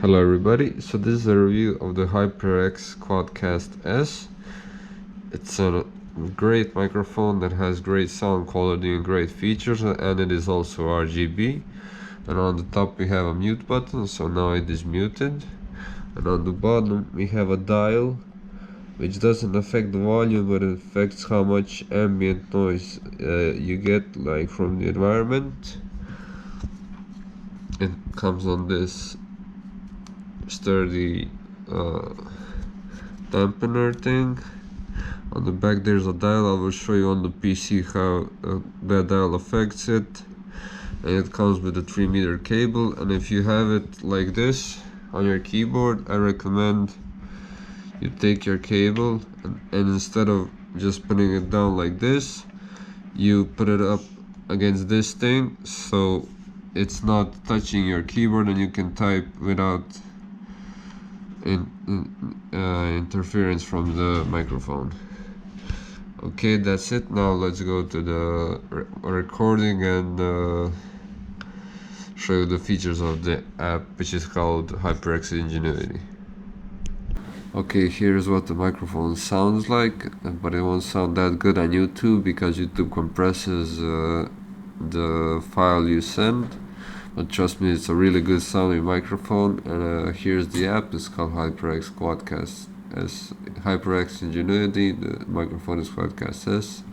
Hello everybody, so this is a review of the HyperX Quadcast S. It's a great microphone that has great sound quality and great features, and it is also RGB. And on the top we have a mute button, so now it is muted. And on the bottom we have a dial, which doesn't affect the volume, but it affects how much ambient noise you get, like from the environment. It comes on this sturdy dampener thing. On the back there's a dial. I will show you on the PC how that dial affects it, and it comes with a 3-meter cable. And if you have it like this on your keyboard, I recommend you take your cable and instead of just putting it down like this, you put it up against this thing so it's not touching your keyboard and you can type without interference from the microphone. Okay, that's it. Now let's go to the recording and show you the features of the app, which is called HyperX Ingenuity. Okay, here's what the microphone sounds like, but it won't sound that good on YouTube because YouTube compresses the file you send. But trust me, it's a really good sounding microphone. And here's the app. It's called HyperX Quadcast S. HyperX Ingenuity. The microphone is Quadcast S.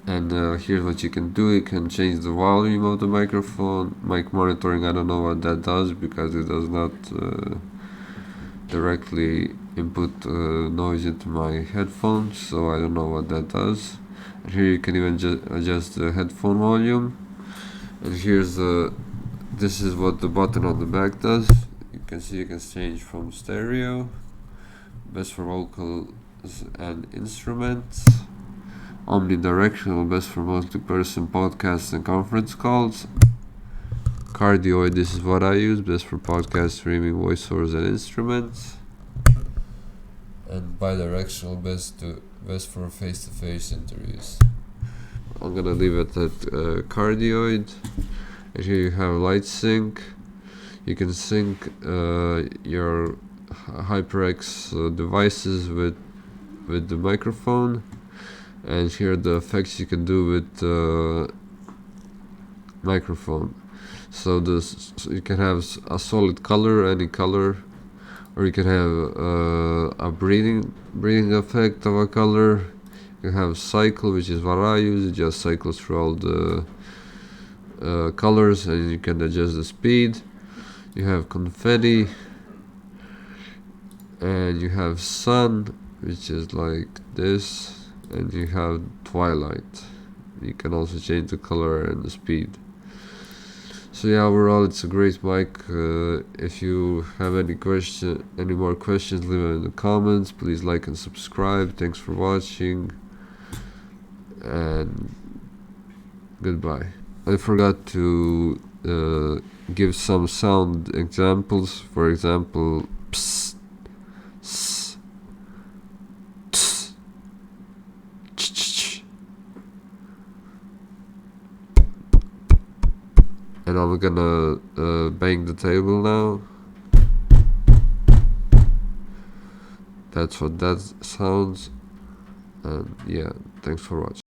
And here's what you can do. You can change the volume of the microphone. Mic monitoring, I don't know what that does because it does not directly input noise into my headphones, so I don't know what that does. And here you can even adjust the headphone volume. And here's this is what the button on the back does. You can see you can change from stereo, best for vocals and instruments, omnidirectional, best for multi-person podcasts and conference calls, cardioid, this is what I use, best for podcast streaming, voiceovers and instruments, and bidirectional, best for face-to-face interviews. I'm gonna leave it at cardioid. And here you have light sync. You can sync your HyperX devices with the microphone. And here are the effects you can do with the microphone. So you can have a solid color, any color, or you can have a breathing effect of a color. You have cycle, which is what I use. It just cycles through all the colors, and you can adjust the speed. You have confetti, and you have sun, which is like this, and you have twilight. You can also change the color and the speed. So yeah, overall it's a great mic. If you have any more questions, leave them in the comments. Please like and subscribe. Thanks for watching, and goodbye. I forgot to give some sound examples. For example, psst, s, ts, ch, ch, ch. And I'm gonna bang the table now. That's what that sounds. And yeah, thanks for watching.